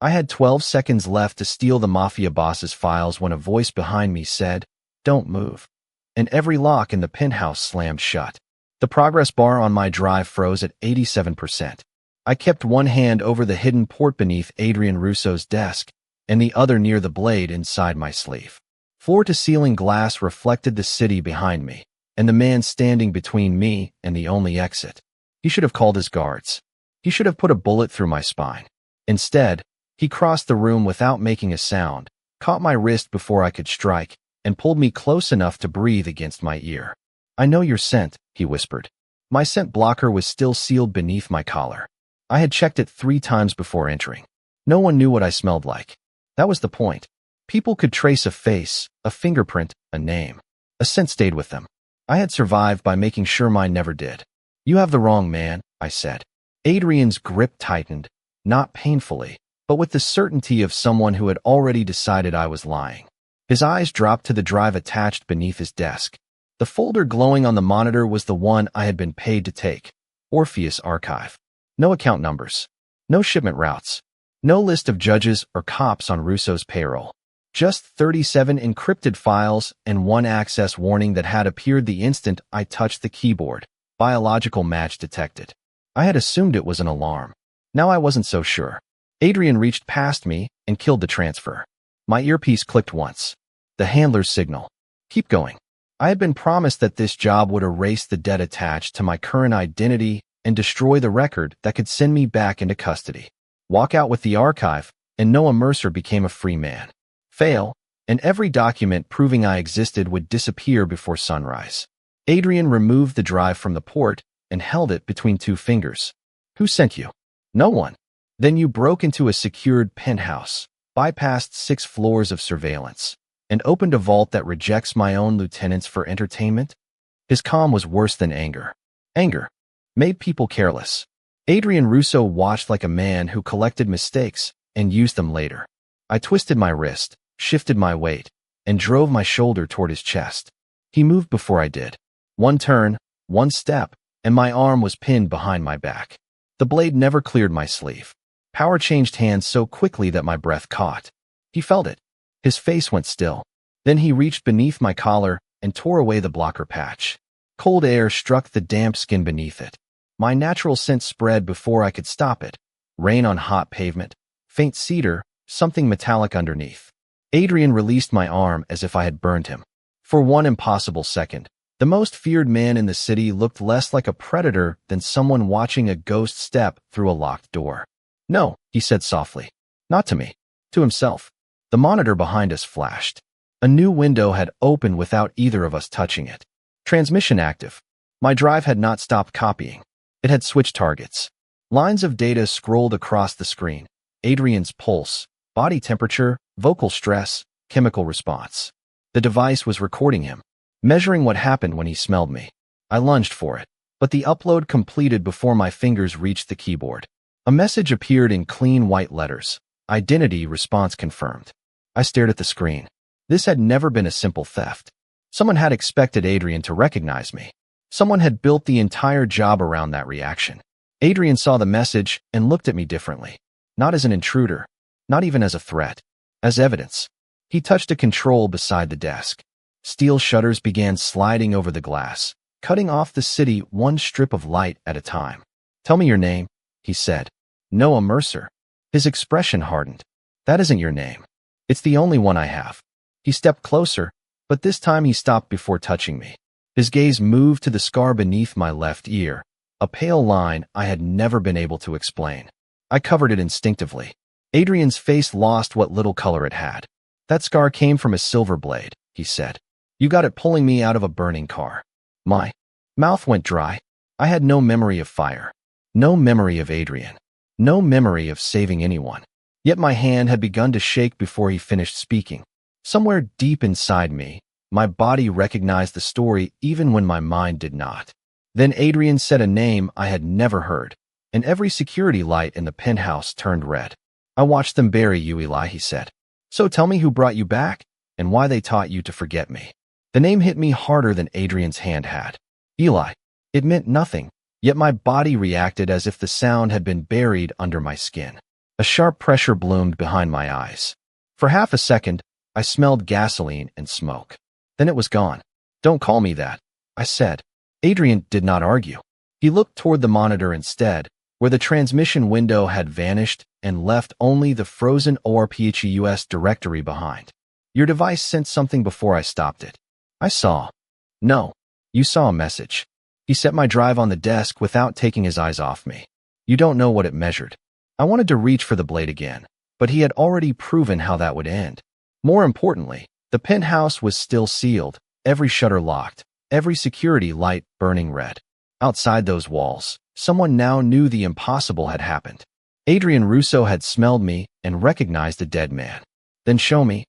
I had 12 seconds left to steal the Mafia boss's files when a voice behind me said, "Don't move." And every lock in the penthouse slammed shut. The progress bar on my drive froze at 87%. I kept one hand over the hidden port beneath Adrian Russo's desk and the other near the blade inside my sleeve. Floor-to-ceiling glass reflected the city behind me, and the man standing between me and the only exit. He should have called his guards. He should have put a bullet through my spine. Instead, he crossed the room without making a sound, caught my wrist before I could strike, and pulled me close enough to breathe against my ear. "I know your scent," he whispered. My scent blocker was still sealed beneath my collar. I had checked it 3 times before entering. No one knew what I smelled like. That was the point. People could trace a face, a fingerprint, a name. A scent stayed with them. I had survived by making sure mine never did. "You have the wrong man," I said. Adrian's grip tightened, not painfully, but with the certainty of someone who had already decided I was lying. His eyes dropped to the drive attached beneath his desk. The folder glowing on the monitor was the one I had been paid to take. Orpheus Archive. No account numbers. No shipment routes. No list of judges or cops on Russo's payroll. Just 37 encrypted files and one access warning that had appeared the instant I touched the keyboard. Biological match detected. I had assumed it was an alarm. Now I wasn't so sure. Adrian reached past me and killed the transfer. My earpiece clicked once. The handler's signal. "Keep going." I had been promised that this job would erase the debt attached to my current identity and destroy the record that could send me back into custody. Walk out with the archive, and Noah Mercer became a free man. Fail, and every document proving I existed would disappear before sunrise. Adrian removed the drive from the port and held it between 2 fingers. "Who sent you?" "No one." "Then you broke into a secured penthouse, bypassed 6 floors of surveillance, and opened a vault that rejects my own lieutenants for entertainment?" His calm was worse than anger. Anger made people careless. Adrian Russo watched like a man who collected mistakes and used them later. I twisted my wrist, shifted my weight, and drove my shoulder toward his chest. He moved before I did. One turn, one step, and my arm was pinned behind my back. The blade never cleared my sleeve. Power changed hands so quickly that my breath caught. He felt it. His face went still. Then he reached beneath my collar and tore away the blocker patch. Cold air struck the damp skin beneath it. My natural scent spread before I could stop it. Rain on hot pavement, faint cedar, something metallic underneath. Adrian released my arm as if I had burned him. For one impossible second, the most feared man in the city looked less like a predator than someone watching a ghost step through a locked door. "No," he said softly. "Not to me." To himself. The monitor behind us flashed. A new window had opened without either of us touching it. Transmission active. My drive had not stopped copying. It had switched targets. Lines of data scrolled across the screen. Adrian's pulse, body temperature, vocal stress, chemical response. The device was recording him, measuring what happened when he smelled me. I lunged for it, but the upload completed before my fingers reached the keyboard. A message appeared in clean white letters. Identity response confirmed. I stared at the screen. This had never been a simple theft. Someone had expected Adrian to recognize me. Someone had built the entire job around that reaction. Adrian saw the message and looked at me differently. Not as an intruder, not even as a threat, as evidence. He touched a control beside the desk. Steel shutters began sliding over the glass, cutting off the city one strip of light at a time. "Tell me your name," he said. "Noah Mercer." His expression hardened. "That isn't your name. It's the only one I have." He stepped closer, but this time he stopped before touching me. His gaze moved to the scar beneath my left ear, a pale line I had never been able to explain. I covered it instinctively. Adrian's face lost what little color it had. "That scar came from a silver blade," he said. "You got it pulling me out of a burning car." My mouth went dry. I had no memory of fire, no memory of Adrian, no memory of saving anyone. Yet my hand had begun to shake before he finished speaking. Somewhere deep inside me, my body recognized the story even when my mind did not. Then Adrian said a name I had never heard, and every security light in the penthouse turned red. "I watched them bury you, Eli," he said. "So tell me who brought you back, and why they taught you to forget me." The name hit me harder than Adrian's hand had. Eli. It meant nothing, yet my body reacted as if the sound had been buried under my skin. A sharp pressure bloomed behind my eyes. For half a second, I smelled gasoline and smoke. Then it was gone. Don't call me that, I said. Adrian did not argue. He looked toward the monitor instead, where the transmission window had vanished and left only the frozen ORPHEUS directory behind. Your device sent something before I stopped it. I saw. No, you saw a message. He set my drive on the desk without taking his eyes off me. You don't know what it measured. I wanted to reach for the blade again, but he had already proven how that would end. More importantly, the penthouse was still sealed, every shutter locked, every security light burning red. Outside those walls, someone now knew the impossible had happened. Adrian Russo had smelled me and recognized a dead man. Then show me,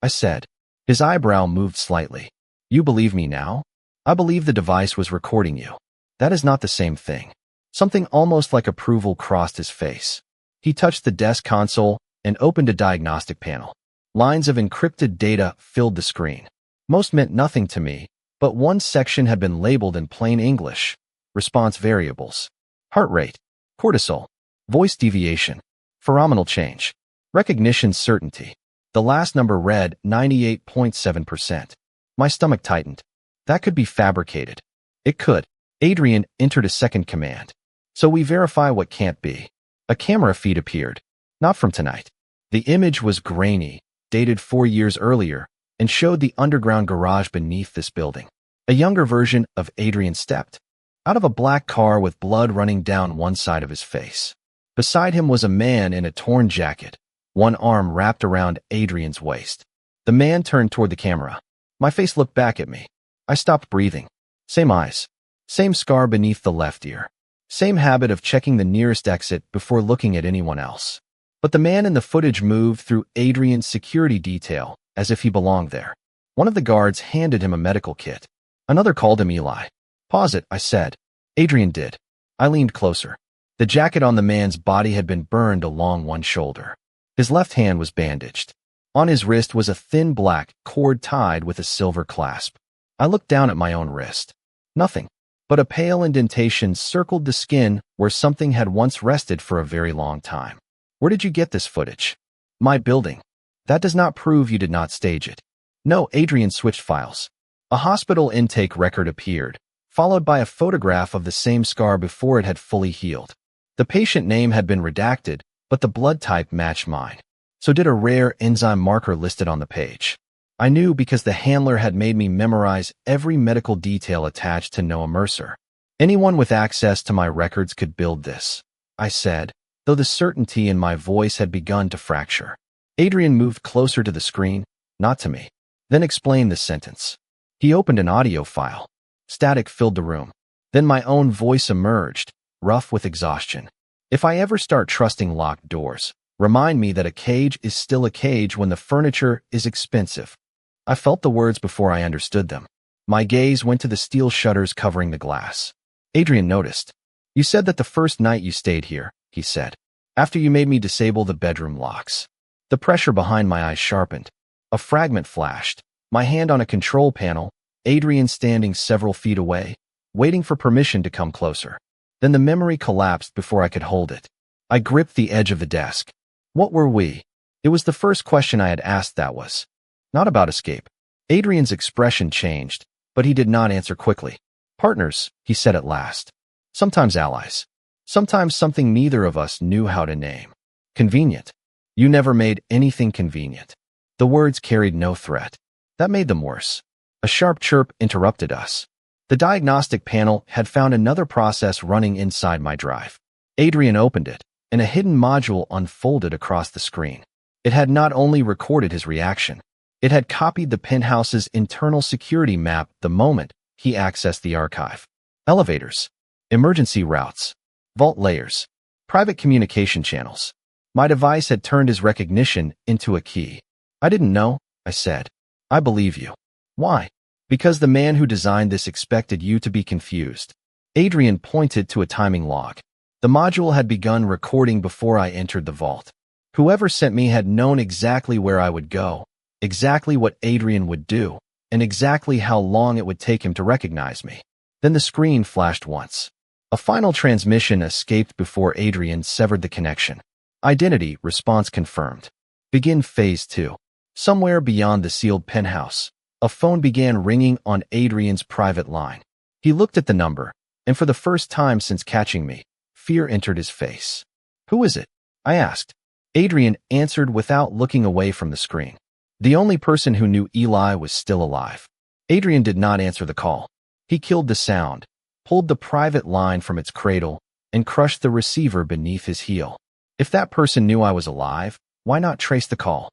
I said. His eyebrow moved slightly. You believe me now? I believe the device was recording you. That is not the same thing. Something almost like approval crossed his face. He touched the desk console and opened a diagnostic panel. Lines of encrypted data filled the screen. Most meant nothing to me, but one section had been labeled in plain English. Response variables. Heart rate. Cortisol. Voice deviation. Pheromonal change. Recognition certainty. The last number read 98.7%. My stomach tightened. That could be fabricated. It could. Adrian entered a second command. So we verify what can't be. A camera feed appeared. Not from tonight. The image was grainy, dated 4 years earlier, and showed the underground garage beneath this building. A younger version of Adrian stepped out of a black car with blood running down one side of his face. Beside him was a man in a torn jacket, one arm wrapped around Adrian's waist. The man turned toward the camera. My face looked back at me. I stopped breathing. Same eyes. Same scar beneath the left ear. Same habit of checking the nearest exit before looking at anyone else. But the man in the footage moved through Adrian's security detail as if he belonged there. One of the guards handed him a medical kit. Another called him Eli. Pause it, I said. Adrian did. I leaned closer. The jacket on the man's body had been burned along one shoulder. His left hand was bandaged. On his wrist was a thin black cord tied with a silver clasp. I looked down at my own wrist. Nothing, but a pale indentation circled the skin where something had once rested for a very long time. Where did you get this footage? My building. That does not prove you did not stage it. No, Adrian switched files. A hospital intake record appeared, followed by a photograph of the same scar before it had fully healed. The patient name had been redacted, but the blood type matched mine. So did a rare enzyme marker listed on the page. I knew because the handler had made me memorize every medical detail attached to Noah Mercer. Anyone with access to my records could build this, I said, though the certainty in my voice had begun to fracture. Adrian moved closer to the screen, not to me. Then explained the sentence. He opened an audio file. Static filled the room. Then my own voice emerged, rough with exhaustion. If I ever start trusting locked doors, remind me that a cage is still a cage when the furniture is expensive. I felt the words before I understood them. My gaze went to the steel shutters covering the glass. Adrian noticed. You said that the first night you stayed here, he said, after you made me disable the bedroom locks. The pressure behind my eyes sharpened. A fragment flashed. My hand on a control panel, Adrian standing several feet away, waiting for permission to come closer. Then the memory collapsed before I could hold it. I gripped the edge of the desk. What were we? It was the first question I had asked that was. Not about escape. Adrian's expression changed, but he did not answer quickly. Partners, he said at last. Sometimes allies. Sometimes something neither of us knew how to name. Convenient. You never made anything convenient. The words carried no threat. That made them worse. A sharp chirp interrupted us. The diagnostic panel had found another process running inside my drive. Adrian opened it, and a hidden module unfolded across the screen. It had not only recorded his reaction, it had copied the penthouse's internal security map the moment he accessed the archive. Elevators, emergency routes, vault layers, private communication channels. My device had turned his recognition into a key. I didn't know, I said. I believe you. Why? Because the man who designed this expected you to be confused. Adrian pointed to a timing log. The module had begun recording before I entered the vault. Whoever sent me had known exactly where I would go, exactly what Adrian would do, and exactly how long it would take him to recognize me. Then the screen flashed once. A final transmission escaped before Adrian severed the connection. Identity response confirmed. Begin phase 2. Somewhere beyond the sealed penthouse, a phone began ringing on Adrian's private line. He looked at the number, and for the first time since catching me, fear entered his face. "Who is it?" I asked. Adrian answered without looking away from the screen. The only person who knew Eli was still alive. Adrian did not answer the call. He killed the sound, pulled the private line from its cradle, and crushed the receiver beneath his heel. If that person knew I was alive, why not trace the call?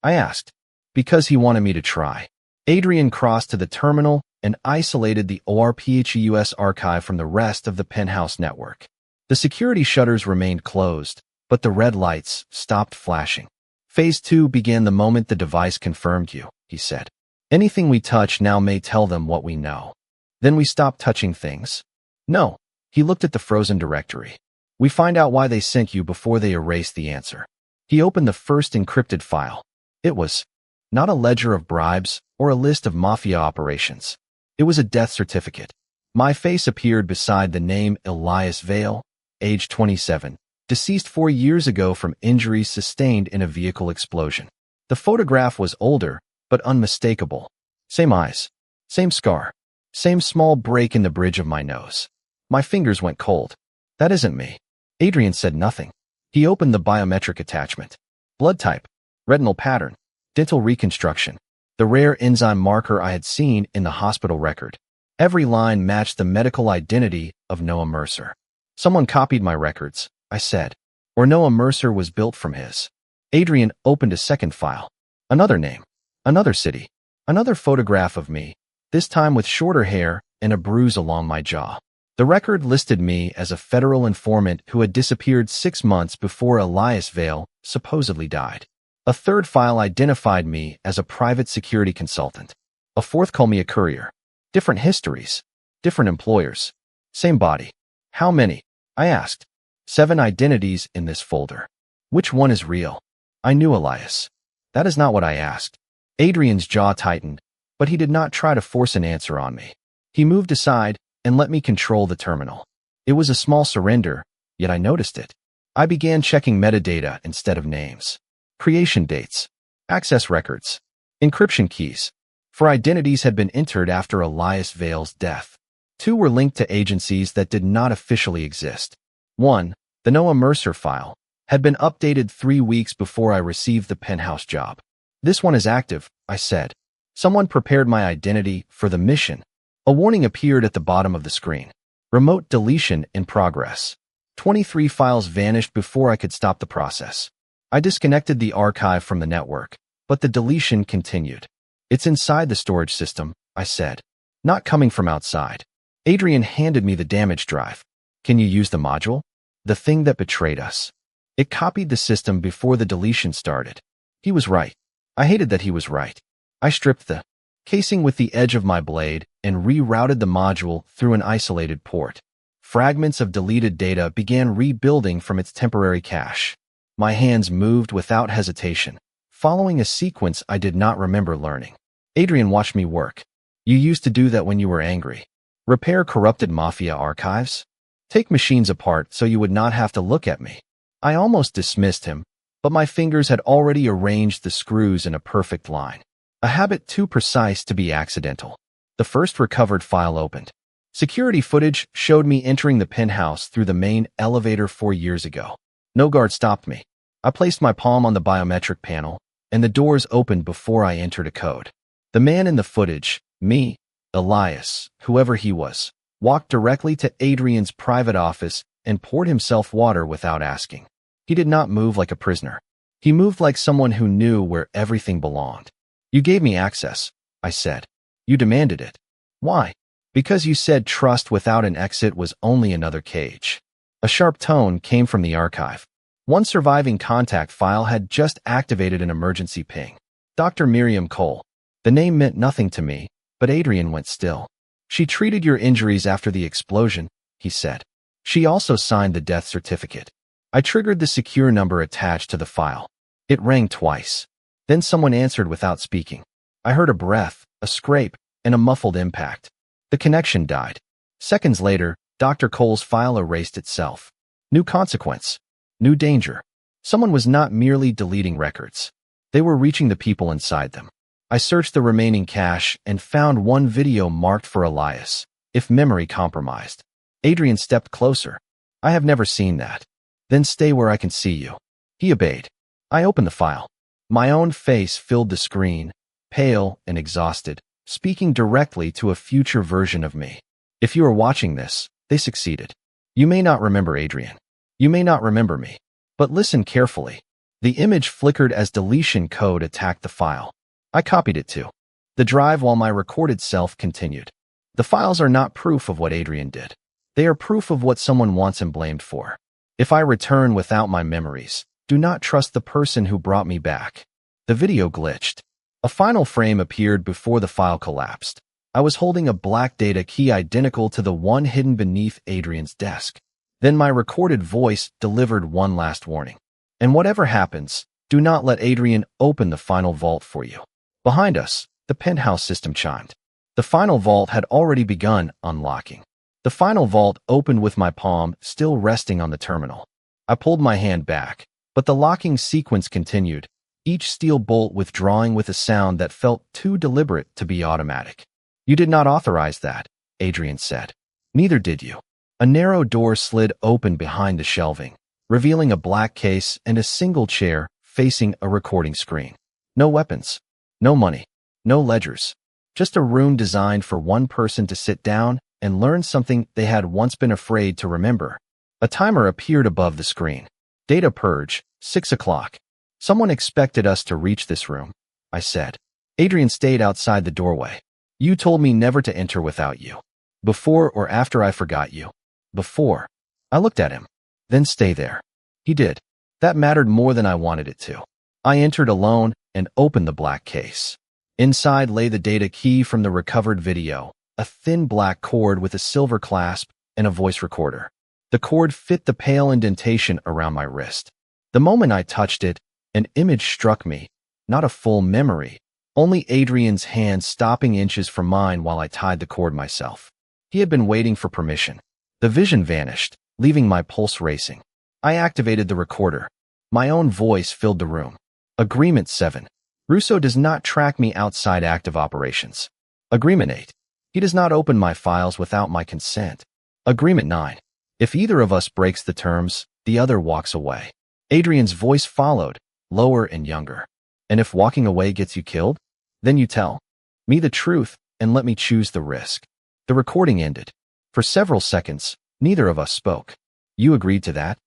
I asked. Because he wanted me to try. Adrian crossed to the terminal and isolated the ORPHEUS archive from the rest of the Penthouse network. The security shutters remained closed, but the red lights stopped flashing. Phase 2 began the moment the device confirmed you, he said. Anything we touch now may tell them what we know. Then we stop touching things? No. He looked at the frozen directory. We find out why they sent you before they erased the answer. He opened the first encrypted file. It was not a ledger of bribes or a list of Mafia operations. It was a death certificate. My face appeared beside the name Elias Vale, age 27, deceased 4 years ago from injuries sustained in a vehicle explosion. The photograph was older, but unmistakable. Same eyes, same scar, same small break in the bridge of my nose. My fingers went cold. That isn't me. Adrian said nothing. He opened the biometric attachment. Blood type, retinal pattern, dental reconstruction, the rare enzyme marker I had seen in the hospital record. Every line matched the medical identity of Noah Mercer. Someone copied my records, I said, or Noah Mercer was built from his. Adrian opened a second file. Another name, another city, another photograph of me, this time with shorter hair and a bruise along my jaw. The record listed me as a federal informant who had disappeared 6 months before Elias Vale supposedly died. A third file identified me as a private security consultant. A fourth called me a courier. Different histories, different employers, same body. How many? I asked. 7 identities in this folder. Which one is real? I knew Elias. That is not what I asked. Adrian's jaw tightened, but he did not try to force an answer on me. He moved aside and let me control the terminal. It was a small surrender, yet I noticed it. I began checking metadata instead of names. Creation dates, access records, encryption keys. 4 identities had been entered after Elias Vale's death. 2 were linked to agencies that did not officially exist. 1, the Noah Mercer file, had been updated 3 weeks before I received the Penthouse job. This one is active, I said. Someone prepared my identity for the mission. A warning appeared at the bottom of the screen. Remote deletion in progress. 23 files vanished before I could stop the process. I disconnected the archive from the network, but the deletion continued. It's inside the storage system, I said. Not coming from outside. Adrian handed me the damage drive. Can you use the module? The thing that betrayed us. It copied the system before the deletion started. He was right. I hated that he was right. I stripped the casing with the edge of my blade and rerouted the module through an isolated port. Fragments of deleted data began rebuilding from its temporary cache. My hands moved without hesitation, following a sequence I did not remember learning. Adrian watched me work. You used to do that when you were angry. Repair corrupted Mafia archives? Take machines apart so you would not have to look at me. I almost dismissed him, but my fingers had already arranged the screws in a perfect line. A habit too precise to be accidental. The first recovered file opened. Security footage showed me entering the penthouse through the main elevator 4 years ago. No guard stopped me. I placed my palm on the biometric panel, and the doors opened before I entered a code. The man in the footage, me, Elias, whoever he was, walked directly to Adrian's private office and poured himself water without asking. He did not move like a prisoner. He moved like someone who knew where everything belonged. You gave me access, I said. You demanded it. Why? Because you said trust without an exit was only another cage. A sharp tone came from the archive. One surviving contact file had just activated an emergency ping. Dr. Miriam Cole. The name meant nothing to me, but Adrian went still. She treated your injuries after the explosion, he said. She also signed the death certificate. I triggered the secure number attached to the file. It rang twice. Then someone answered without speaking. I heard a breath, a scrape, and a muffled impact. The connection died. Seconds later, Dr. Cole's file erased itself. New consequence. New danger. Someone was not merely deleting records. They were reaching the people inside them. I searched the remaining cache and found one video marked for Elias, if memory compromised. Adrian stepped closer. I have never seen that. Then stay where I can see you. He obeyed. I opened the file. My own face filled the screen, pale and exhausted, speaking directly to a future version of me. If you are watching this, they succeeded. You may not remember Adrian. You may not remember me. But listen carefully. The image flickered as deletion code attacked the file. I copied it to the drive while my recorded self continued. The files are not proof of what Adrian did. They are proof of what someone wants him blamed for. If I return without my memories, do not trust the person who brought me back. The video glitched. A final frame appeared before the file collapsed. I was holding a black data key identical to the one hidden beneath Adrian's desk. Then my recorded voice delivered one last warning. And whatever happens, do not let Adrian open the final vault for you. Behind us, the Penthouse system chimed. The final vault had already begun unlocking. The final vault opened with my palm still resting on the terminal. I pulled my hand back, but the locking sequence continued, each steel bolt withdrawing with a sound that felt too deliberate to be automatic. You did not authorize that, Adrian said. Neither did you. A narrow door slid open behind the shelving, revealing a black case and a single chair facing a recording screen. No weapons, no money, no ledgers. Just a room designed for one person to sit down and learn something they had once been afraid to remember. A timer appeared above the screen. Data purge, 6 o'clock. Someone expected us to reach this room, I said. Adrian stayed outside the doorway. You told me never to enter without you. Before or after I forgot you? Before. I looked at him. Then stay there. He did. That mattered more than I wanted it to. I entered alone and opened the black case. Inside lay the data key from the recovered video, a thin black cord with a silver clasp and a voice recorder. The cord fit the pale indentation around my wrist. The moment I touched it, an image struck me, not a full memory, only Adrian's hand stopping inches from mine while I tied the cord myself. He had been waiting for permission. The vision vanished, leaving my pulse racing. I activated the recorder. My own voice filled the room. Agreement 7. Russo does not track me outside active operations. Agreement 8. He does not open my files without my consent. Agreement 9. If either of us breaks the terms, the other walks away. Adrian's voice followed, lower and younger. And if walking away gets you killed, then you tell me the truth and let me choose the risk. The recording ended. For several seconds, neither of us spoke. You agreed to that?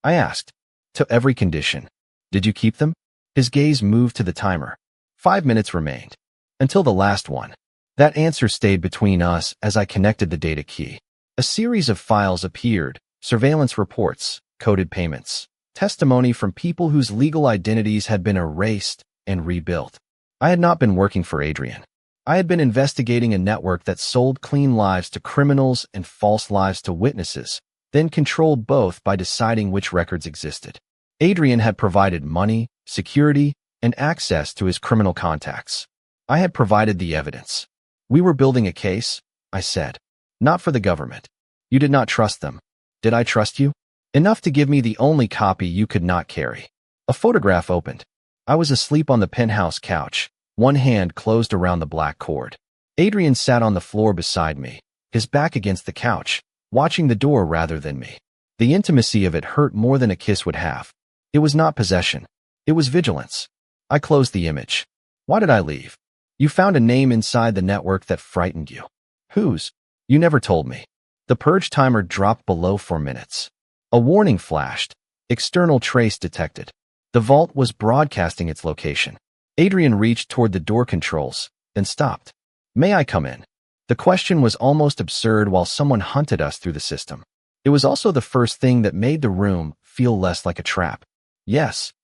I asked. To every condition. Did you keep them? His gaze moved to the timer. 5 minutes remained. Until the last one. That answer stayed between us as I connected the data key. A series of files appeared, surveillance reports, coded payments, testimony from people whose legal identities had been erased and rebuilt. I had not been working for Adrian. I had been investigating a network that sold clean lives to criminals and false lives to witnesses, then controlled both by deciding which records existed. Adrian had provided money, security, and access to his criminal contacts. I had provided the evidence. We were building a case, I said. Not for the government. You did not trust them. Did I trust you? Enough to give me the only copy you could not carry. A photograph opened. I was asleep on the penthouse couch, one hand closed around the black cord. Adrian sat on the floor beside me, his back against the couch, watching the door rather than me. The intimacy of it hurt more than a kiss would have. It was not possession. It was vigilance. I closed the image. Why did I leave? You found a name inside the network that frightened you. Whose? You never told me. The purge timer dropped below 4 minutes. A warning flashed. External trace detected. The vault was broadcasting its location. Adrian reached toward the door controls, then stopped. May I come in? The question was almost absurd while someone hunted us through the system. It was also the first thing that made the room feel less like a trap. Yes.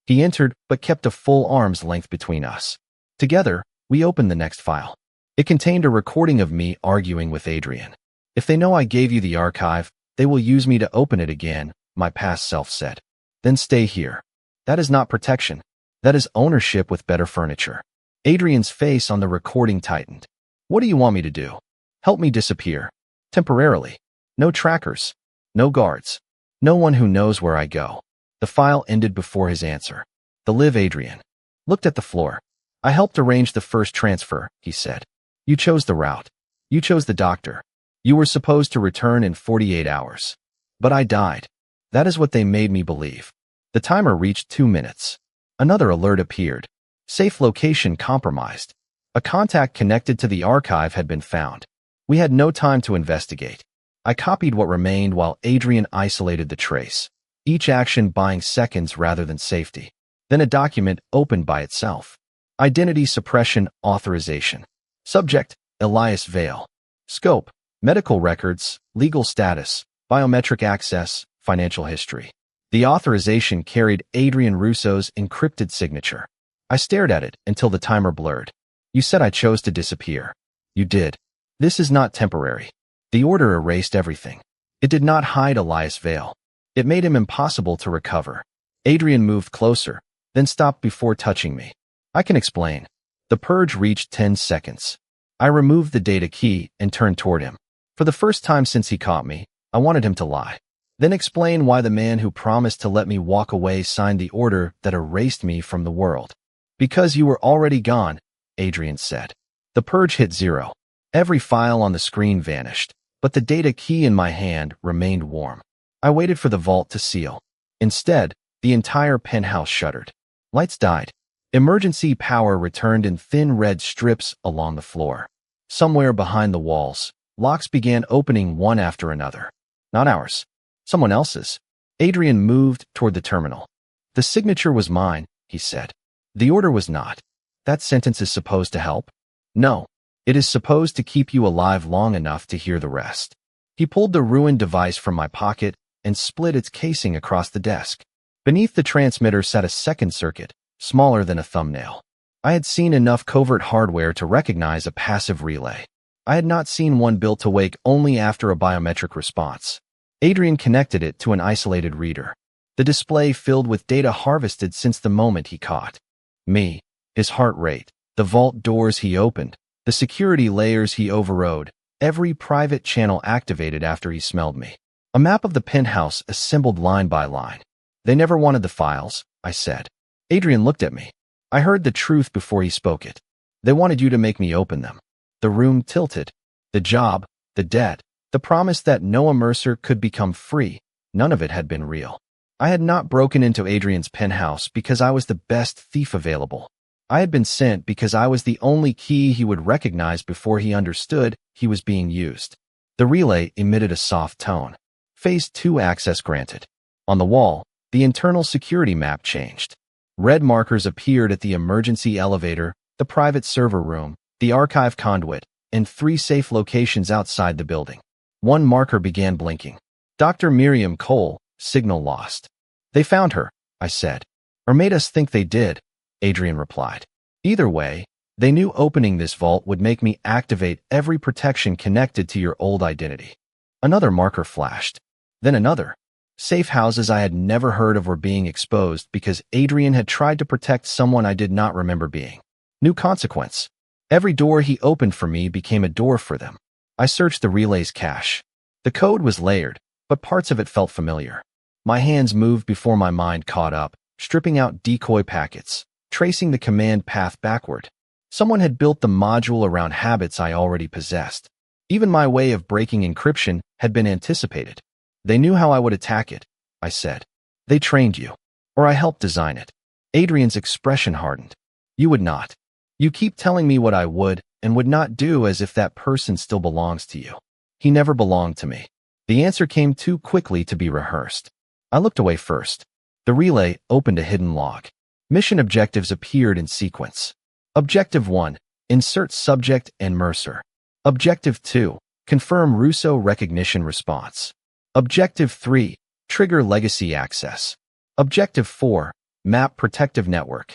He entered, but kept a full arm's length between us. Together, we opened the next file. It contained a recording of me arguing with Adrian. If they know I gave you the archive, they will use me to open it again, my past self said. Then stay here. That is not protection. That is ownership with better furniture. Adrian's face on the recording tightened. What do you want me to do? Help me disappear. Temporarily. No trackers. No guards. No one who knows where I go. The file ended before his answer. The live Adrian looked at the floor. I helped arrange the first transfer, he said. You chose the route. You chose the doctor. You were supposed to return in 48 hours. But I died. That is what they made me believe. The timer reached 2 minutes. Another alert appeared. Safe location compromised. A contact connected to the archive had been found. We had no time to investigate. I copied what remained while Adrian isolated the trace, each action buying seconds rather than safety. Then a document opened by itself. Identity suppression authorization. Subject, Elias Vale. Scope, medical records, legal status, biometric access, financial history. The authorization carried Adrian Russo's encrypted signature. I stared at it until the timer blurred. You said I chose to disappear. You did. This is not temporary. The order erased everything. It did not hide Elias Vale. It made him impossible to recover. Adrian moved closer, then stopped before touching me. I can explain. The purge reached 10 seconds. I removed the data key and turned toward him. For the first time since he caught me, I wanted him to lie. Then explain why the man who promised to let me walk away signed the order that erased me from the world. Because you were already gone, Adrian said. The purge hit 0. Every file on the screen vanished, but the data key in my hand remained warm. I waited for the vault to seal. Instead, the entire penthouse shuddered. Lights died. Emergency power returned in thin red strips along the floor. Somewhere behind the walls, locks began opening one after another. Not ours. Someone else's. Adrian moved toward the terminal. The signature was mine, he said. The order was not. That sentence is supposed to help? No. It is supposed to keep you alive long enough to hear the rest. He pulled the ruined device from my pocket and split its casing across the desk. Beneath the transmitter sat a second circuit, smaller than a thumbnail. I had seen enough covert hardware to recognize a passive relay. I had not seen one built to wake only after a biometric response. Adrian connected it to an isolated reader. The display filled with data harvested since the moment he caught me, his heart rate, the vault doors he opened, the security layers he overrode, every private channel activated after he smelled me. A map of the penthouse assembled line by line. They never wanted the files, I said. Adrian looked at me. I heard the truth before he spoke it. They wanted you to make me open them. The room tilted. The job, the debt, the promise that Noah Mercer could become free, none of it had been real. I had not broken into Adrian's penthouse because I was the best thief available. I had been sent because I was the only key he would recognize before he understood he was being used. The relay emitted a soft tone. Phase 2 access granted. On the wall, the internal security map changed. Red markers appeared at the emergency elevator, the private server room, the archive conduit, and 3 safe locations outside the building. One marker began blinking. Dr. Miriam Cole, signal lost. They found her, I said. Or made us think they did, Adrian replied. Either way, they knew opening this vault would make me activate every protection connected to your old identity. Another marker flashed. Then another. Safe houses I had never heard of were being exposed because Adrian had tried to protect someone I did not remember being. New consequence. Every door he opened for me became a door for them. I searched the relay's cache. The code was layered, but parts of it felt familiar. My hands moved before my mind caught up, stripping out decoy packets, tracing the command path backward. Someone had built the module around habits I already possessed. Even my way of breaking encryption had been anticipated. They knew how I would attack it, I said. They trained you. Or I helped design it. Adrian's expression hardened. You would not. You keep telling me what I would and would not do as if that person still belongs to you. He never belonged to me. The answer came too quickly to be rehearsed. I looked away first. The relay opened a hidden log. Mission objectives appeared in sequence. Objective 1, insert subject and Mercer. Objective 2, confirm Russo recognition response. Objective 3, trigger legacy access. Objective 4, map protective network.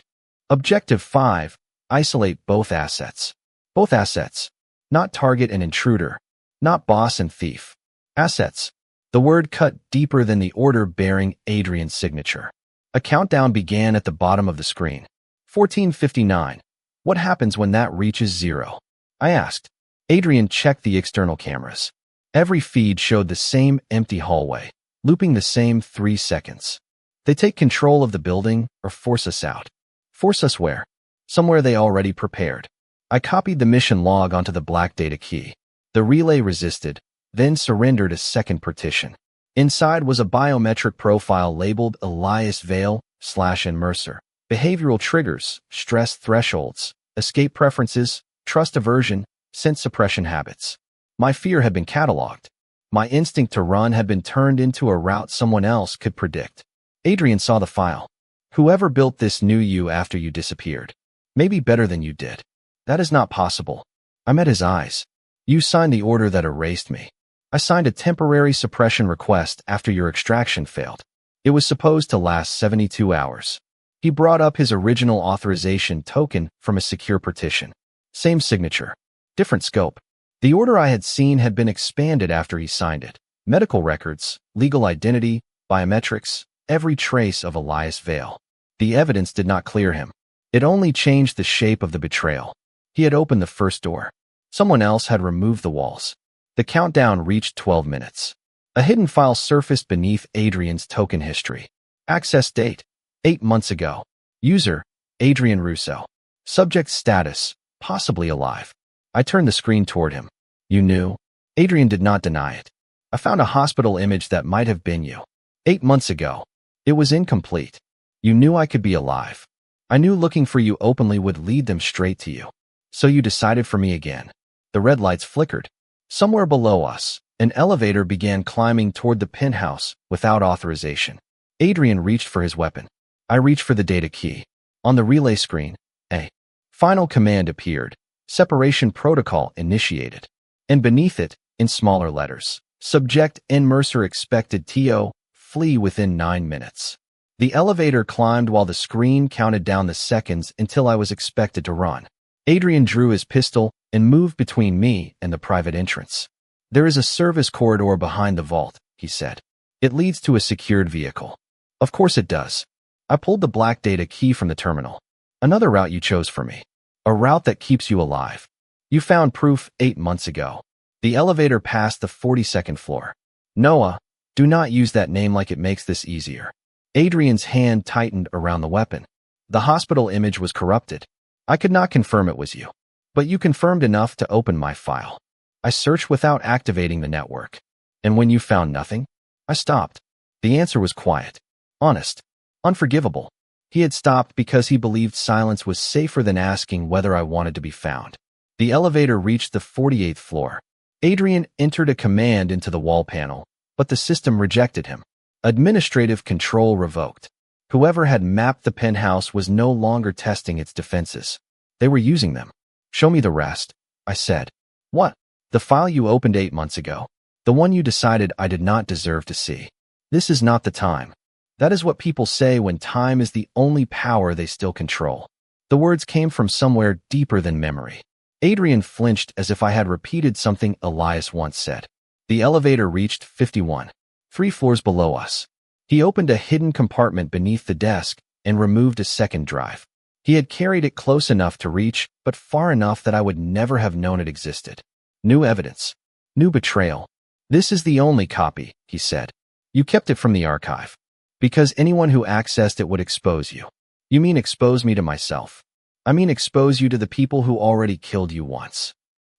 Objective 5, isolate both assets. Both assets. Not target and intruder. Not boss and thief. Assets. The word cut deeper than the order bearing Adrian's signature. A countdown began at the bottom of the screen. 14:59. What happens when that reaches 0? I asked. Adrian checked the external cameras. Every feed showed the same empty hallway, looping the same 3 seconds. They take control of the building or force us out. Force us where? Somewhere they already prepared. I copied the mission log onto the black data key. The relay resisted, then surrendered a second partition. Inside was a biometric profile labeled Elias Vale / and Mercer. Behavioral triggers, stress thresholds, escape preferences, trust aversion, sense suppression habits. My fear had been cataloged. My instinct to run had been turned into a route someone else could predict. Adrian saw the file. Whoever built this knew you after you disappeared. Maybe better than you did. That is not possible. I met his eyes. You signed the order that erased me. I signed a temporary suppression request after your extraction failed. It was supposed to last 72 hours. He brought up his original authorization token from a secure partition. Same signature. Different scope. The order I had seen had been expanded after he signed it. Medical records, legal identity, biometrics, every trace of Elias Vale. The evidence did not clear him. It only changed the shape of the betrayal. He had opened the first door. Someone else had removed the walls. The countdown reached 12 minutes. A hidden file surfaced beneath Adrian's token history. Access date: 8 months ago. User: Adrian Russo. Subject status: possibly alive. I turned the screen toward him. You knew? Adrian did not deny it. I found a hospital image that might have been you. 8 months ago. It was incomplete. You knew I could be alive. I knew looking for you openly would lead them straight to you. So you decided for me again. The red lights flickered. Somewhere below us, an elevator began climbing toward the penthouse without authorization. Adrian reached for his weapon. I reached for the data key. On the relay screen, a final command appeared. Separation protocol initiated. And beneath it, in smaller letters, subject N. Mercer expected to flee within 9 minutes. The elevator climbed while the screen counted down the seconds until I was expected to run. Adrian drew his pistol and moved between me and the private entrance. There is a service corridor behind the vault, he said. It leads to a secured vehicle. Of course it does. I pulled the black data key from the terminal. Another route you chose for me. A route that keeps you alive. You found proof 8 months ago. The elevator passed the 42nd floor. Noah, do not use that name like it makes this easier. Adrian's hand tightened around the weapon. The hospital image was corrupted. I could not confirm it was you. But you confirmed enough to open my file. I searched without activating the network. And when you found nothing, I stopped. The answer was quiet, honest, unforgivable. He had stopped because he believed silence was safer than asking whether I wanted to be found. The elevator reached the 48th floor. Adrian entered a command into the wall panel, but the system rejected him. Administrative control revoked. Whoever had mapped the penthouse was no longer testing its defenses. They were using them. Show me the rest, I said. What? The file you opened 8 months ago. The one you decided I did not deserve to see. This is not the time. That is what people say when time is the only power they still control. The words came from somewhere deeper than memory. Adrian flinched as if I had repeated something Elias once said. The elevator reached 51, 3 floors below us. He opened a hidden compartment beneath the desk and removed a second drive. He had carried it close enough to reach, but far enough that I would never have known it existed. New evidence. New betrayal. This is the only copy, he said. You kept it from the archive. Because anyone who accessed it would expose you. You mean expose me to myself. I mean expose you to the people who already killed you once.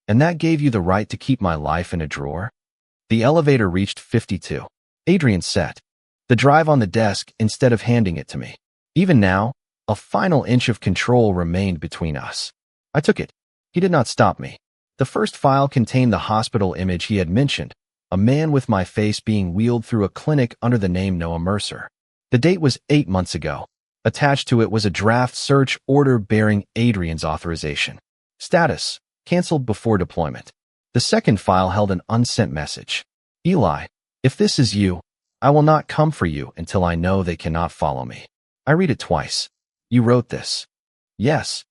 And that gave you the right to keep my life in a drawer? The elevator reached 52. Adrian sat. The drive on the desk instead of handing it to me. Even now, a final inch of control remained between us. I took it. He did not stop me. The first file contained the hospital image he had mentioned, a man with my face being wheeled through a clinic under the name Noah Mercer. The date was 8 months ago. Attached to it was a draft search order bearing Adrian's authorization. Status: canceled before deployment. The second file held an unsent message. Eli, if this is you, I will not come for you until I know they cannot follow me. I read it twice. You wrote this. Yes.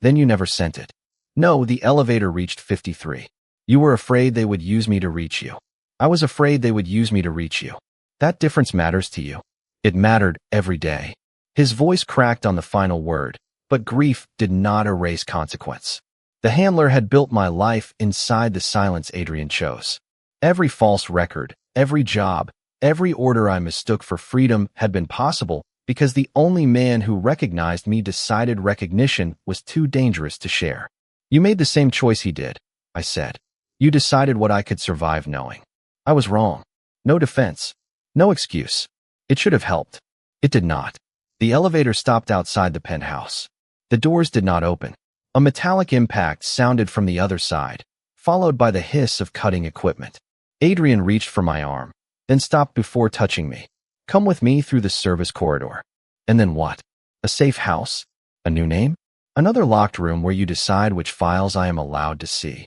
Then you never sent it. No, the elevator reached 53. You were afraid they would use me to reach you. I was afraid they would use me to reach you. That difference matters to you. It mattered every day. His voice cracked on the final word, but grief did not erase consequence. The handler had built my life inside the silence Adrian chose. Every false record, every job, Every order I mistook for freedom had been possible because the only man who recognized me decided recognition was too dangerous to share. You made the same choice he did, I said. You decided what I could survive knowing. I was wrong. No defense. No excuse. It should have helped. It did not. The elevator stopped outside the penthouse. The doors did not open. A metallic impact sounded from the other side, followed by the hiss of cutting equipment. Adrian reached for my arm, then stopped before touching me. Come with me through the service corridor. And then what? A safe house? A new name? Another locked room where you decide which files I am allowed to see.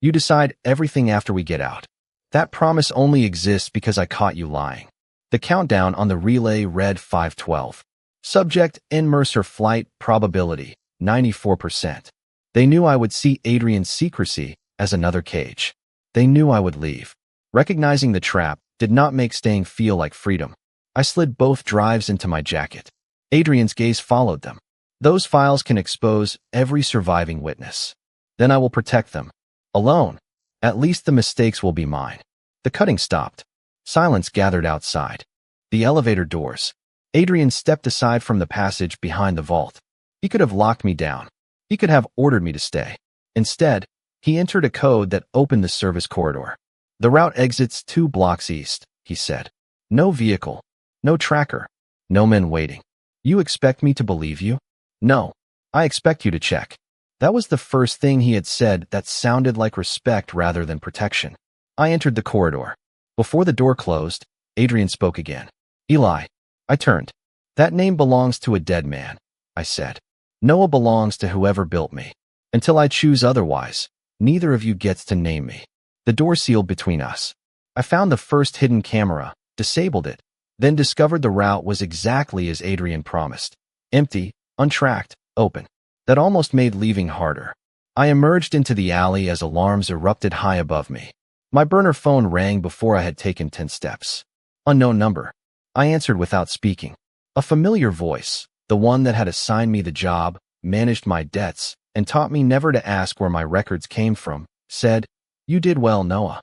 You decide everything after we get out. That promise only exists because I caught you lying. The countdown on the relay read 5:12. Subject in Mercer flight probability 94%. They knew I would see Adrian's secrecy as another cage. They knew I would leave. Recognizing the trap did not make staying feel like freedom. I slid both drives into my jacket. Adrian's gaze followed them. Those files can expose every surviving witness. Then I will protect them. Alone. At least the mistakes will be mine. The cutting stopped. Silence gathered outside. The elevator doors. Adrian stepped aside from the passage behind the vault. He could have locked me down. He could have ordered me to stay. Instead, he entered a code that opened the service corridor. The route exits 2 blocks east, he said. No vehicle. No tracker. No men waiting. You expect me to believe you? No. I expect you to check. That was the first thing he had said that sounded like respect rather than protection. I entered the corridor. Before the door closed, Adrian spoke again. Eli. I turned. That name belongs to a dead man, I said. Noah belongs to whoever built me. Until I choose otherwise, neither of you gets to name me. The door sealed between us. I found the first hidden camera, disabled it, then discovered the route was exactly as Adrian promised. Empty, untracked, open. That almost made leaving harder. I emerged into the alley as alarms erupted high above me. My burner phone rang before I had taken 10 steps. Unknown number. I answered without speaking. A familiar voice, the one that had assigned me the job, managed my debts, and taught me never to ask where my records came from, said, You did well, Noah.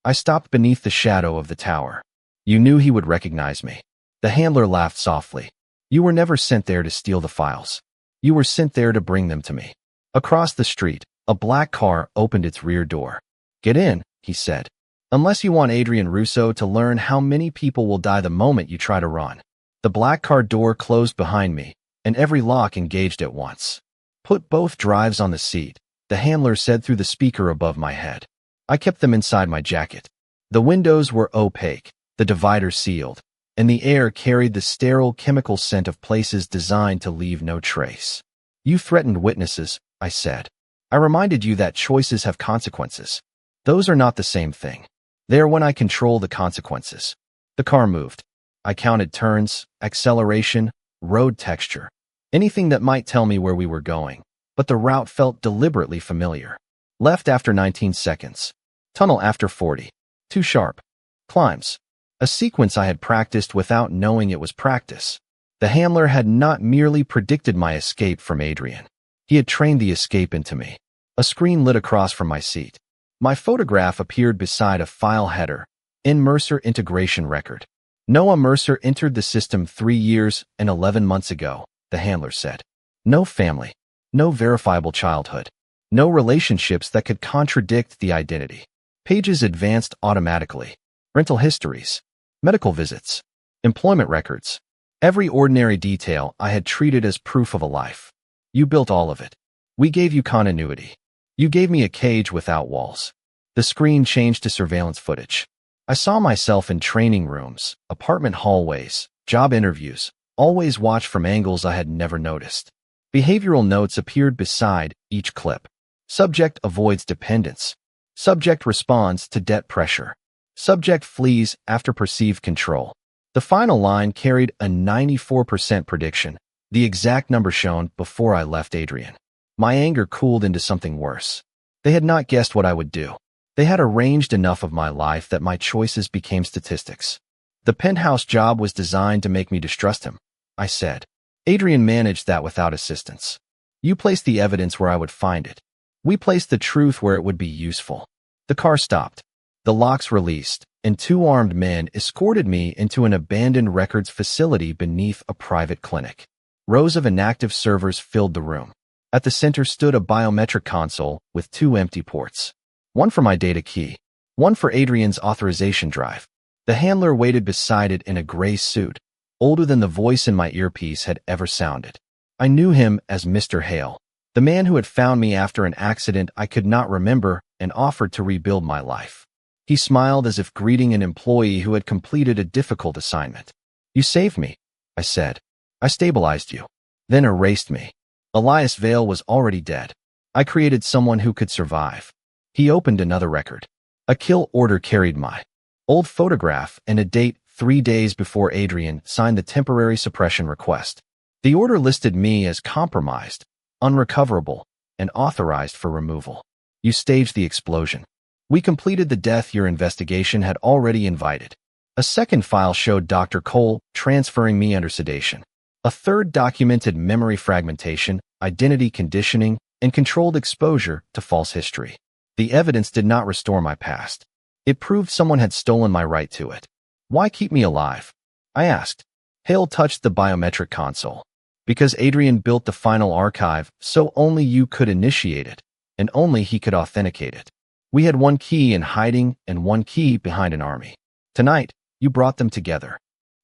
I stopped beneath the shadow of the tower. You knew he would recognize me. The handler laughed softly. You were never sent there to steal the files. You were sent there to bring them to me. Across the street, a black car opened its rear door. Get in, he said. Unless you want Adrian Russo to learn how many people will die the moment you try to run. The black car door closed behind me, and every lock engaged at once. Put both drives on the seat, the handler said through the speaker above my head. I kept them inside my jacket. The windows were opaque, the divider sealed, and the air carried the sterile chemical scent of places designed to leave no trace. You threatened witnesses, I said. I reminded you that choices have consequences. Those are not the same thing. They are when I control the consequences. The car moved. I counted turns, acceleration, road texture, anything that might tell me where we were going, but the route felt deliberately familiar. Left after 19 seconds. Tunnel after 40. Too sharp. Climbs. A sequence I had practiced without knowing it was practice. The handler had not merely predicted my escape from Adrian. He had trained the escape into me. A screen lit across from my seat. My photograph appeared beside a file header, in Mercer integration record. Noah Mercer entered the system 3 years and 11 months ago, the handler said. No family. No verifiable childhood. No relationships that could contradict the identity. Pages advanced automatically. Rental histories. Medical visits. Employment records. Every ordinary detail I had treated as proof of a life. You built all of it. We gave you continuity. You gave me a cage without walls. The screen changed to surveillance footage. I saw myself in training rooms, apartment hallways, job interviews, always watched from angles I had never noticed. Behavioral notes appeared beside each clip. Subject avoids dependence. Subject responds to debt pressure. Subject flees after perceived control. The final line carried a 94% prediction, the exact number shown before I left Adrian. My anger cooled into something worse. They had not guessed what I would do. They had arranged enough of my life that my choices became statistics. The penthouse job was designed to make me distrust him, I said. Adrian managed that without assistance. You placed the evidence where I would find it. We placed the truth where it would be useful. The car stopped. The locks released, and two armed men escorted me into an abandoned records facility beneath a private clinic. Rows of inactive servers filled the room. At the center stood a biometric console with two empty ports. One for my data key, one for Adrian's authorization drive. The handler waited beside it in a gray suit, older than the voice in my earpiece had ever sounded. I knew him as Mr. Hale, the man who had found me after an accident I could not remember and offered to rebuild my life. He smiled as if greeting an employee who had completed a difficult assignment. "You saved me," I said. "I stabilized you, then erased me." Elias Vale was already dead. I created someone who could survive. He opened another record. A kill order carried my old photograph and a date 3 days before Adrian signed the temporary suppression request. The order listed me as compromised, unrecoverable, and authorized for removal. "You staged the explosion. We completed the death your investigation had already invited." A second file showed Dr. Cole transferring me under sedation. A third documented memory fragmentation, identity conditioning, and controlled exposure to false history. The evidence did not restore my past. It proved someone had stolen my right to it. "Why keep me alive?" I asked. Hale touched the biometric console. "Because Adrian built the final archive, so only you could initiate it, and only he could authenticate it. We had one key in hiding and one key behind an army. Tonight, you brought them together."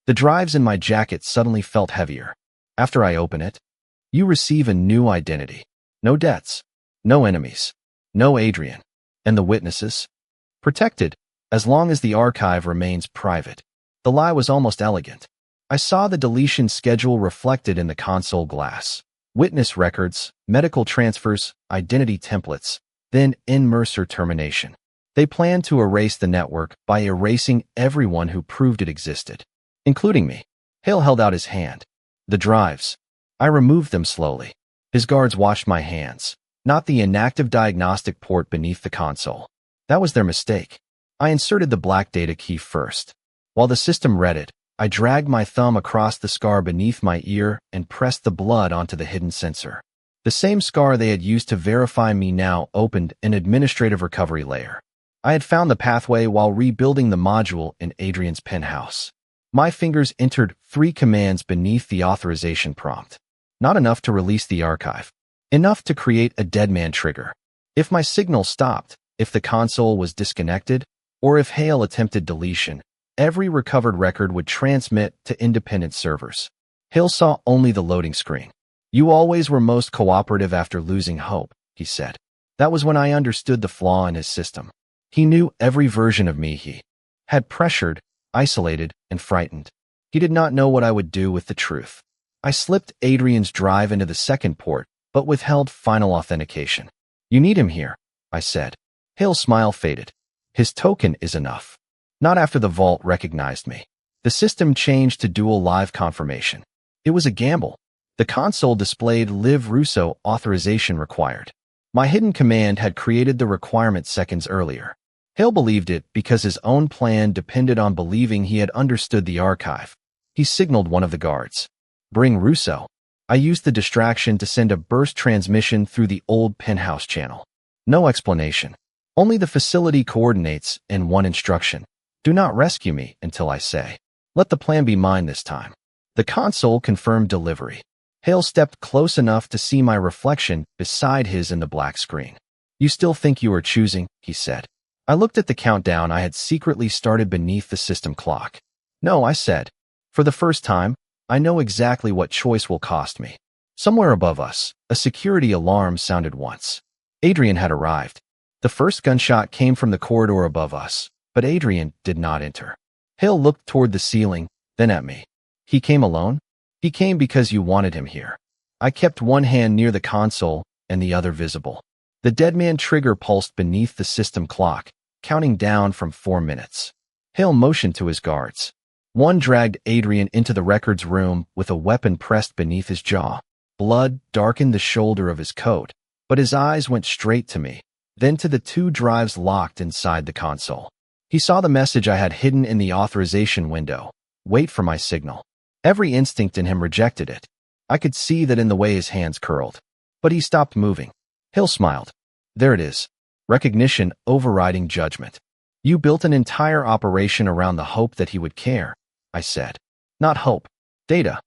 The drives in my jacket suddenly felt heavier. After I open it, you receive a new identity. No debts, no enemies, no Adrian. And the witnesses? Protected, as long as the archive remains private. The lie was almost elegant. I saw the deletion schedule reflected in the console glass. Witness records, medical transfers, identity templates, then in Mercer termination. They planned to erase the network by erasing everyone who proved it existed, including me. Hale held out his hand. "The drives." I removed them slowly. His guards watched my hands, not the inactive diagnostic port beneath the console. That was their mistake. I inserted the black data key first. While the system read it, I dragged my thumb across the scar beneath my ear and pressed the blood onto the hidden sensor. The same scar they had used to verify me now opened an administrative recovery layer. I had found the pathway while rebuilding the module in Adrian's penthouse. My fingers entered 3 commands beneath the authorization prompt. Not enough to release the archive. Enough to create a deadman trigger. If my signal stopped, if the console was disconnected, or if Hale attempted deletion, every recovered record would transmit to independent servers. Hale saw only the loading screen. "You always were most cooperative after losing hope," he said. That was when I understood the flaw in his system. He knew every version of me he had pressured, isolated, and frightened. He did not know what I would do with the truth. I slipped Adrian's drive into the second port, but withheld final authentication. "You need him here," I said. Hale's smile faded. "His token is enough." Not after the vault recognized me. The system changed to dual live confirmation. It was a gamble. The console displayed Liv Russo authorization required. My hidden command had created the requirement seconds earlier. Hale believed it because his own plan depended on believing he had understood the archive. He signaled one of the guards. "Bring Russo." I used the distraction to send a burst transmission through the old Penthouse channel. No explanation. Only the facility coordinates and one instruction. "Do not rescue me until I say. Let the plan be mine this time." The console confirmed delivery. Hale stepped close enough to see my reflection beside his in the black screen. "You still think you are choosing," he said. I looked at the countdown I had secretly started beneath the system clock. "No," I said. "For the first time, I know exactly what choice will cost me." Somewhere above us, a security alarm sounded once. Adrian had arrived. The first gunshot came from the corridor above us, but Adrian did not enter. Hale looked toward the ceiling, then at me. "He came alone?" "He came because you wanted him here." I kept one hand near the console and the other visible. The deadman trigger pulsed beneath the system clock, counting down from 4 minutes. Hale motioned to his guards. One dragged Adrian into the records room with a weapon pressed beneath his jaw. Blood darkened the shoulder of his coat, but his eyes went straight to me, then to the 2 drives locked inside the console. He saw the message I had hidden in the authorization window. "Wait for my signal." Every instinct in him rejected it. I could see that in the way his hands curled. But he stopped moving. Hale smiled. "There it is. Recognition overriding judgment. You built an entire operation around the hope that he would care, I said. Not hope. Data.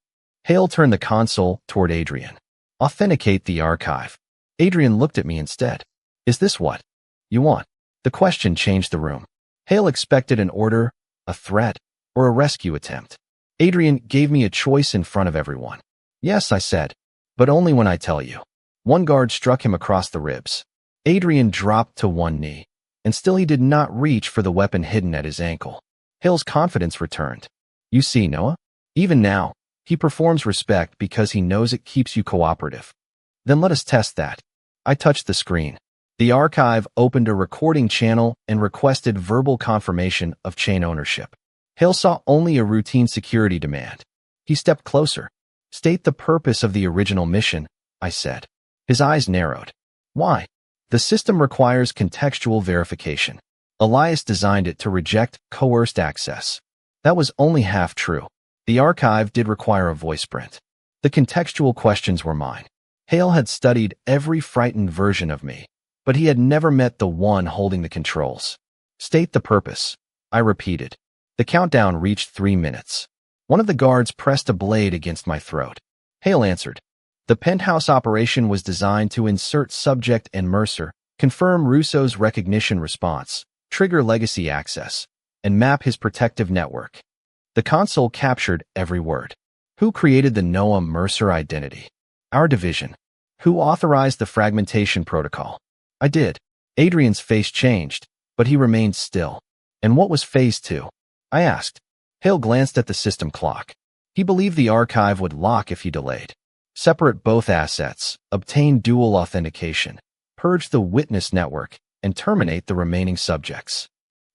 Hale turned the console toward Adrian. Authenticate the archive. Adrian looked at me instead. Is this what you want? The question changed the room. Hale expected an order, a threat, or a rescue attempt. Adrian gave me a choice in front of everyone. Yes, I said, but only when I tell you. One guard struck him across the ribs. Adrian dropped to one knee, and still he did not reach for the weapon hidden at his ankle. Hale's confidence returned. You see, Noah? Even now, he performs respect because he knows it keeps you cooperative. Then let us test that. I touched the screen. The archive opened a recording channel and requested verbal confirmation of chain ownership. Hale saw only a routine security demand. He stepped closer. State the purpose of the original mission, I said. His eyes narrowed. Why? The system requires contextual verification. Elias designed it to reject coerced access. That was only half true. The archive did require a voice print. The contextual questions were mine. Hale had studied every frightened version of me, but he had never met the one holding the controls. State the purpose, I repeated. The countdown reached 3 minutes. One of the guards pressed a blade against my throat. Hale answered. The Penthouse operation was designed to insert subject and Mercer, confirm Russo's recognition response, trigger legacy access, and map his protective network. The console captured every word. Who created the Noah Mercer identity? Our division. Who authorized the fragmentation protocol? I did. Adrian's face changed, but he remained still. And what was phase 2? I asked. Hale glanced at the system clock. He believed the archive would lock if he delayed. Separate both assets, obtain dual authentication, purge the witness network, and terminate the remaining subjects.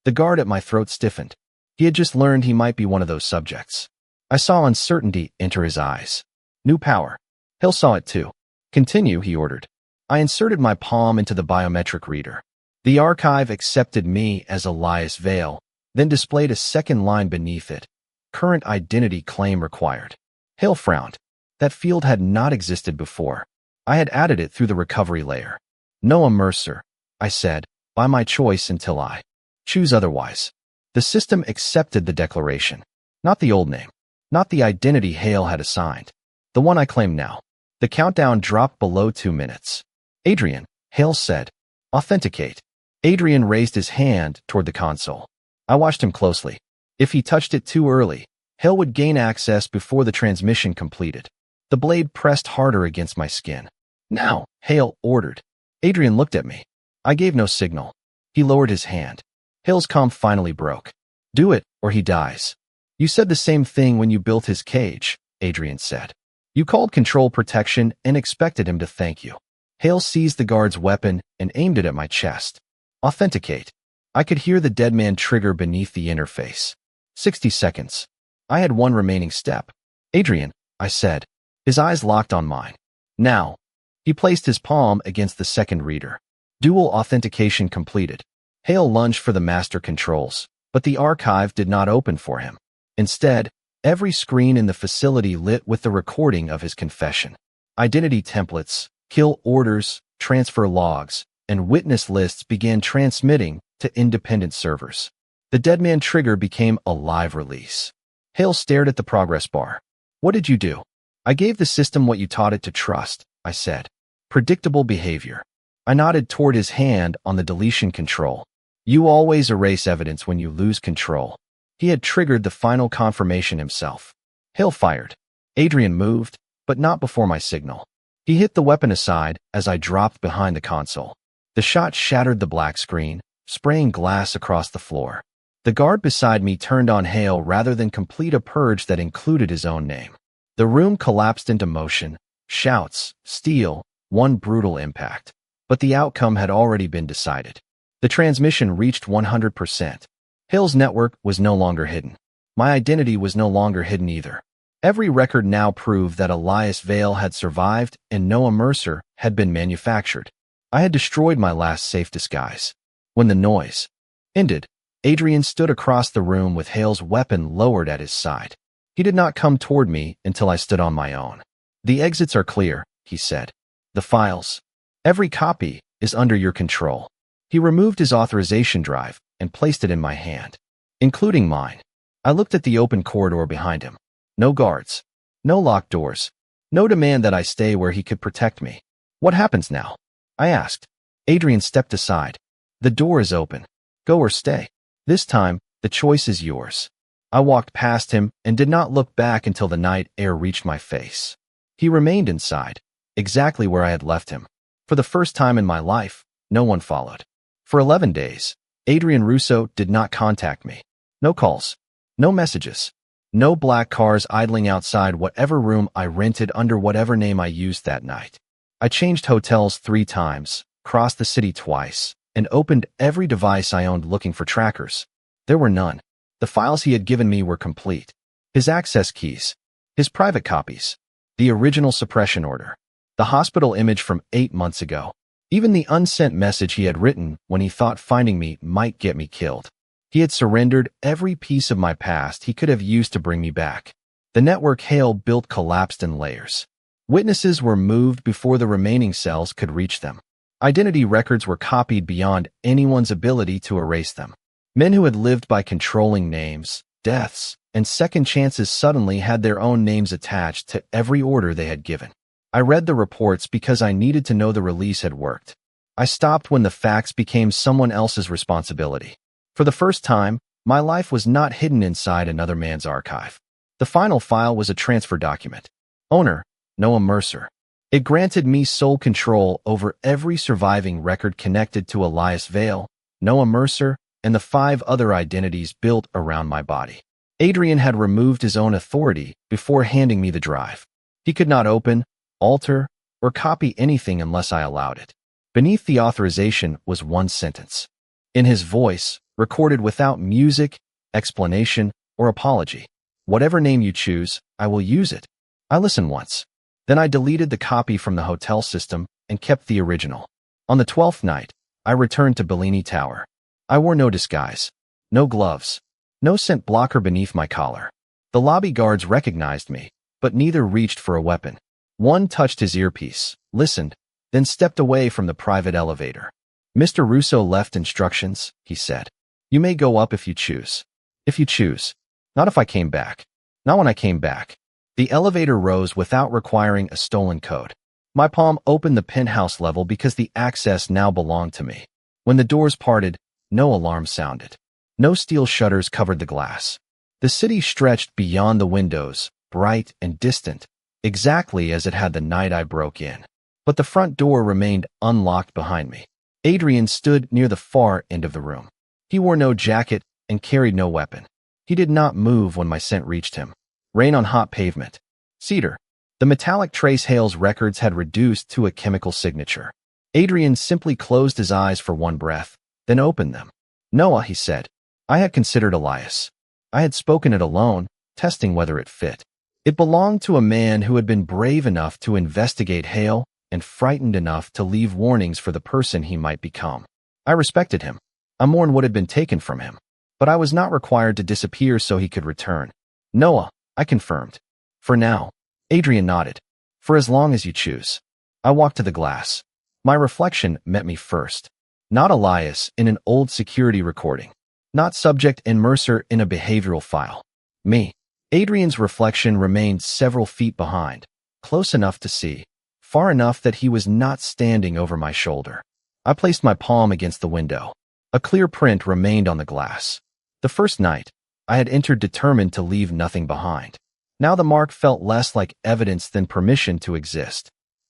The guard at my throat stiffened. He had just learned he might be one of those subjects. I saw uncertainty enter his eyes. New power. Hale saw it too. Continue, he ordered. I inserted my palm into the biometric reader. The archive accepted me as Elias Vale, then displayed a second line beneath it. Current identity claim required. Hale frowned. That field had not existed before. I had added it through the recovery layer. Noah Mercer, I said, by my choice until I choose otherwise. The system accepted the declaration. Not the old name. Not the identity Hale had assigned. The one I claim now. The countdown dropped below 2 minutes. Adrian, Hale said. Authenticate. Adrian raised his hand toward the console. I watched him closely. If he touched it too early, Hale would gain access before the transmission completed. The blade pressed harder against my skin. Now, Hale ordered. Adrian looked at me. I gave no signal. He lowered his hand. Hale's calm finally broke. Do it, or he dies. You said the same thing when you built his cage, Adrian said. You called control protection and expected him to thank you. Hale seized the guard's weapon and aimed it at my chest. Authenticate. I could hear the dead man trigger beneath the interface. 60 seconds. I had one remaining step. Adrian, I said. His eyes locked on mine. Now. He placed his palm against the second reader. Dual authentication completed. Hale lunged for the master controls, but the archive did not open for him. Instead, every screen in the facility lit with the recording of his confession. Identity templates, kill orders, transfer logs, and witness lists began transmitting to independent servers. The dead man trigger became a live release. Hale stared at the progress bar. What did you do? I gave the system what you taught it to trust, I said. Predictable behavior. I nodded toward his hand on the deletion control. You always erase evidence when you lose control. He had triggered the final confirmation himself. Hale fired. Adrian moved, but not before my signal. He hit the weapon aside as I dropped behind the console. The shot shattered the black screen, spraying glass across the floor. The guard beside me turned on Hale rather than complete a purge that included his own name. The room collapsed into motion, shouts, steel, one brutal impact. But the outcome had already been decided. The transmission reached 100%. Hale's network was no longer hidden. My identity was no longer hidden either. Every record now proved that Elias Vale had survived and Noah Mercer had been manufactured. I had destroyed my last safe disguise. When the noise ended, Adrian stood across the room with Hale's weapon lowered at his side. He did not come toward me until I stood on my own. The exits are clear, he said. The files. Every copy is under your control. He removed his authorization drive, and placed it in my hand, including mine. I looked at the open corridor behind him. No guards. No locked doors. No demand that I stay where he could protect me. What happens now? I asked. Adrian stepped aside. The door is open. Go or stay. This time, the choice is yours. I walked past him and did not look back until the night air reached my face. He remained inside, exactly where I had left him. For the first time in my life, no one followed. For 11 days, Adrian Russo did not contact me. No calls. No messages. No black cars idling outside whatever room I rented under whatever name I used that night. I changed hotels 3 times, crossed the city twice, and opened every device I owned looking for trackers. There were none. The files he had given me were complete. His access keys. His private copies. The original suppression order. The hospital image from 8 months ago. Even the unsent message he had written when he thought finding me might get me killed. He had surrendered every piece of my past he could have used to bring me back. The network Hale built collapsed in layers. Witnesses were moved before the remaining cells could reach them. Identity records were copied beyond anyone's ability to erase them. Men who had lived by controlling names, deaths, and second chances suddenly had their own names attached to every order they had given. I read the reports because I needed to know the release had worked. I stopped when the facts became someone else's responsibility. For the first time, my life was not hidden inside another man's archive. The final file was a transfer document. Owner, Noah Mercer. It granted me sole control over every surviving record connected to Elias Vale, Noah Mercer, and the 5 other identities built around my body. Adrian had removed his own authority before handing me the drive. He could not open, alter, or copy anything unless I allowed it. Beneath the authorization was one sentence. In his voice, recorded without music, explanation, or apology. Whatever name you choose, I will use it. I listened once. Then I deleted the copy from the hotel system and kept the original. On the 12th night, I returned to Bellini Tower. I wore no disguise, no gloves, no scent blocker beneath my collar. The lobby guards recognized me, but neither reached for a weapon. One touched his earpiece, listened, then stepped away from the private elevator. Mr. Russo left instructions, he said. You may go up if you choose. If you choose. Not if I came back. Not when I came back. The elevator rose without requiring a stolen code. My palm opened the penthouse level because the access now belonged to me. When the doors parted, no alarm sounded. No steel shutters covered the glass. The city stretched beyond the windows, bright and distant, exactly as it had the night I broke in. But the front door remained unlocked behind me. Adrian stood near the far end of the room. He wore no jacket and carried no weapon. He did not move when my scent reached him. Rain on hot pavement. Cedar. The metallic trace Hale's records had reduced to a chemical signature. Adrian simply closed his eyes for one breath, then opened them. Noah, he said. I had considered Elias. I had spoken it alone, testing whether it fit. It belonged to a man who had been brave enough to investigate Hale and frightened enough to leave warnings for the person he might become. I respected him. I mourned what had been taken from him. But I was not required to disappear so he could return. Noah, I confirmed. For now. Adrian nodded. For as long as you choose. I walked to the glass. My reflection met me first. Not Elias in an old security recording. Not subject and Mercer in a behavioral file. Me. Adrian's reflection remained several feet behind, close enough to see, far enough that he was not standing over my shoulder. I placed my palm against the window. A clear print remained on the glass. The first night, I had entered determined to leave nothing behind. Now the mark felt less like evidence than permission to exist.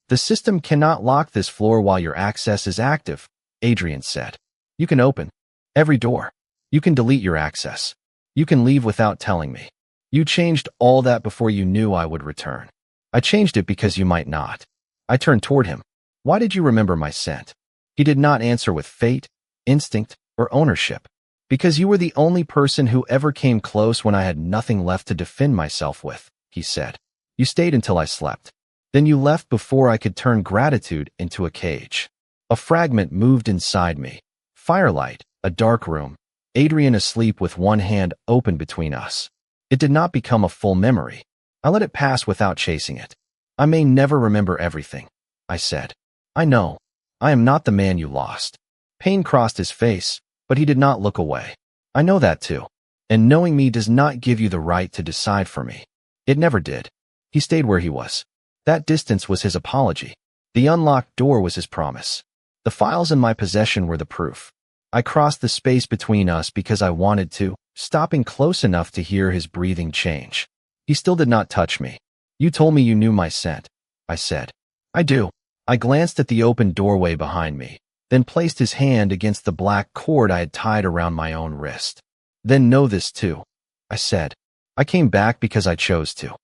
The system cannot lock this floor while your access is active, Adrian said. You can open every door. You can delete your access. You can leave without telling me. You changed all that before you knew I would return. I changed it because you might not. I turned toward him. Why did you remember my scent? He did not answer with fate, instinct, or ownership. Because you were the only person who ever came close when I had nothing left to defend myself with, he said. You stayed until I slept. Then you left before I could turn gratitude into a cage. A fragment moved inside me. Firelight, a dark room. Adrian asleep with one hand open between us. It did not become a full memory. I let it pass without chasing it. I may never remember everything, I said. I know. I am not the man you lost. Pain crossed his face, But he did not look away. I know that too. And knowing me does not give you the right to decide for me. It never did. He stayed where he was. That distance was his apology. The unlocked door was his promise. The files in my possession were the proof. I crossed the space between us because I wanted to, stopping close enough to hear his breathing change. He still did not touch me. You told me you knew my scent, I said. I do. I glanced at the open doorway behind me, then placed his hand against the black cord I had tied around my own wrist. Then know this too, I said. I came back because I chose to.